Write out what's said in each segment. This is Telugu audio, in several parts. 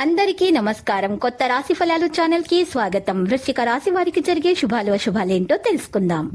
అందరికీ నమస్కారం. కొత్త రాశి ఫలాలు ఛానల్ కి స్వాగతం. వృశ్చిక రాశి వారికి జరిగే శుభాలు అశుభాలేంటో తెలుసుకుందాం.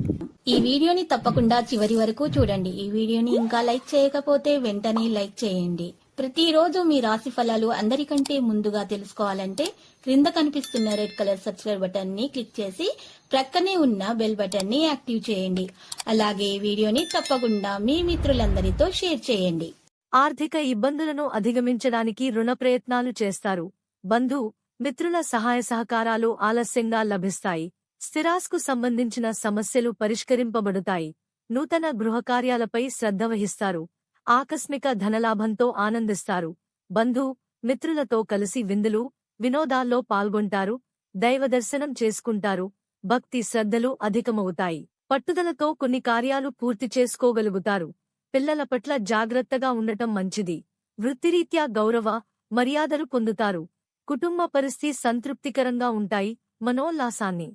ఈ వీడియోని తప్పకుండా చివరి వరకు చూడండి. ఈ వీడియోని ఇంకా లైక్ చేయకపోతే వెంటనే లైక్ చేయండి. ప్రతిరోజు మీ రాశి ఫలాలు అందరికంటే ముందుగా తెలుసుకోవాలంటే క్రింద కనిపిస్తున్న రెడ్ కలర్ సబ్స్క్రైబ్ బటన్ ని క్లిక్ చేసి ప్రక్కనే ఉన్న బెల్ బటన్ ని యాక్టివ్ చేయండి. అలాగే వీడియోని తప్పకుండా మీ మిత్రులందరితో షేర్ చేయండి. ఆర్థిక ఇబ్బందులను అధిగమించడానికి రుణ ప్రయత్నాలు చేస్తారు. బంధు మిత్రుల సహాయ సహకారాలు ఆలస్యంగా లభిస్తాయి. స్థిరాస్కు సంబంధించిన సమస్యలు పరిష్కరింపబడతాయి. నూతన గృహకార్యాలపై శ్రద్ధ వహిస్తారు. ఆకస్మిక ధనలాభంతో ఆనందిస్తారు. బంధు మిత్రులతో కలిసి విందులు వినోదాల్లో పాల్గొంటారు. దైవదర్శనం చేసుకుంటారు. భక్తి శ్రద్ధలు అధికమవుతాయి. పట్టుదలతో కొన్ని కార్యాలు పూర్తి చేసుకోగలుగుతారు. పిల్లల పట్ల జాగ్రత్తగా ఉండటం మంచిది. వృత్తిరీత్యా గౌరవ మర్యాదలు పొందుతారు. కుటుంబ పరిస్థితి సంతృప్తికరంగా ఉంటాయి. మనోల్లాసాన్ని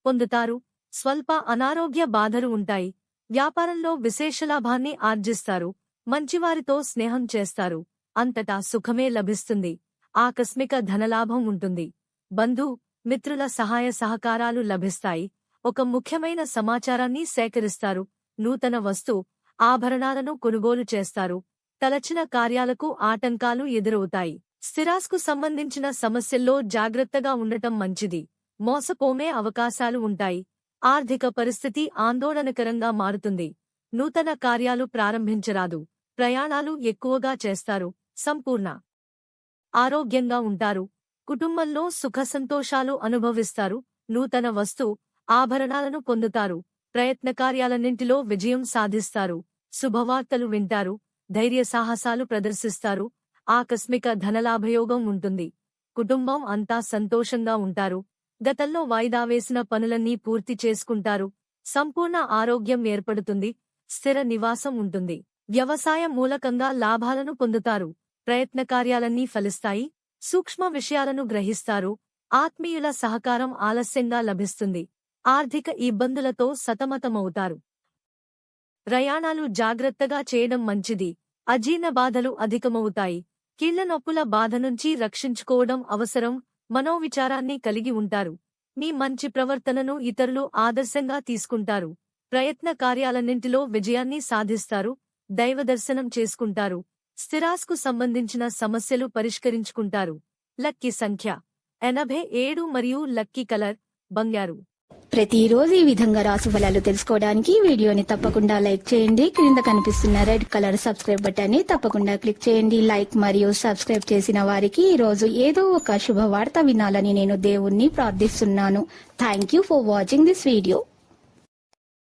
పొందుతారు. స్వల్ప అనారోగ్య బాధలు ఉంటాయి. వ్యాపారంలో విశేష లాభాన్ని ఆర్జిస్తారు. మంచివారితో స్నేహం చేస్తారు. అంతటా సుఖమే లభిస్తుంది. ఆకస్మిక ధనలాభం ఉంటుంది. బంధు మిత్రుల సహాయ సహకారాలు లభిస్తాయి. ఒక ముఖ్యమైన సమాచారాన్ని సేకరిస్తారు. నూతన వస్తు ఆభరణాలను కొనుగోలు చేస్తారు. తలచిన కార్యాలకు ఆటంకాలు ఎదురవుతాయి. స్థిరాస్కు సంబంధించిన సమస్యల్లో జాగ్రత్తగా ఉండటం మంచిది. మోసపోమే అవకాశాలు ఉంటాయి. ఆర్థిక పరిస్థితి ఆందోళనకరంగా మారుతుంది. నూతన కార్యాలు ప్రారంభించరాదు. ప్రయాణాలు ఎక్కువగా చేస్తారు. సంపూర్ణ ఆరోగ్యంగా ఉంటారు. కుటుంబంలో సుఖసంతోషాలు అనుభవిస్తారు. నూతన వస్తు ఆభరణాలను పొందుతారు. ప్రయత్నకార్యాలన్నింటిలో విజయం సాధిస్తారు. శుభవార్తలు వింటారు. ధైర్య సాహసాలు ప్రదర్శిస్తారు. ఆకస్మిక ధనలాభయోగం ఉంటుంది. కుటుంబం అంతా సంతోషంగా ఉంటారు. గతంలో వాయిదా వేసిన పనులన్నీ పూర్తి చేసుకుంటారు. సంపూర్ణ ఆరోగ్యం ఏర్పడుతుంది. స్థిర నివాసం ఉంటుంది. వ్యవసాయ మూలకంగా లాభాలను పొందుతారు. ప్రయత్నకార్యాలన్నీ ఫలిస్తాయి. సూక్ష్మ విషయాలను గ్రహిస్తారు. ఆత్మీయుల సహకారం ఆలస్యంగా లభిస్తుంది. ఆర్థిక ఇబ్బందులతో సతమతమవుతారు. ప్రయాణాలు జాగ్రత్తగా చేయడం మంచిది. అజీర్ణ బాధలు అధికమవుతాయి. కీళ్ల నొప్పుల బాధ నుంచి రక్షించుకోవడం అవసరం. మనోవిచారాన్ని కలిగి ఉంటారు. మీ మంచి ప్రవర్తనను ఇతరులు ఆదర్శంగా తీసుకుంటారు. ప్రయత్న కార్యాలన్నింటిలో విజయాన్ని సాధిస్తారు. దైవదర్శనం చేసుకుంటారు. స్థిరాస్కు సంబంధించిన సమస్యలు పరిష్కరించుకుంటారు. లక్కీ సంఖ్య 87 మరియు లక్కీ కలర్ బంగారు. ప్రతిరోజు ఈ విధంగా రాశి ఫలాలు తెలుసుకోవడానికి వీడియోని తప్పకుండా లైక్ చేయండి. క్రింద కనిపిస్తున్న రెడ్ కలర్ సబ్స్క్రైబ్ బటన్ ని తప్పకుండా క్లిక్ చేయండి. లైక్ మరియు సబ్స్క్రైబ్ చేసిన వారికి ఈ రోజు ఏదో ఒక శుభవార్త వినాలని నేను దేవుణ్ణి ప్రార్థిస్తున్నాను. Thank you for watching this video.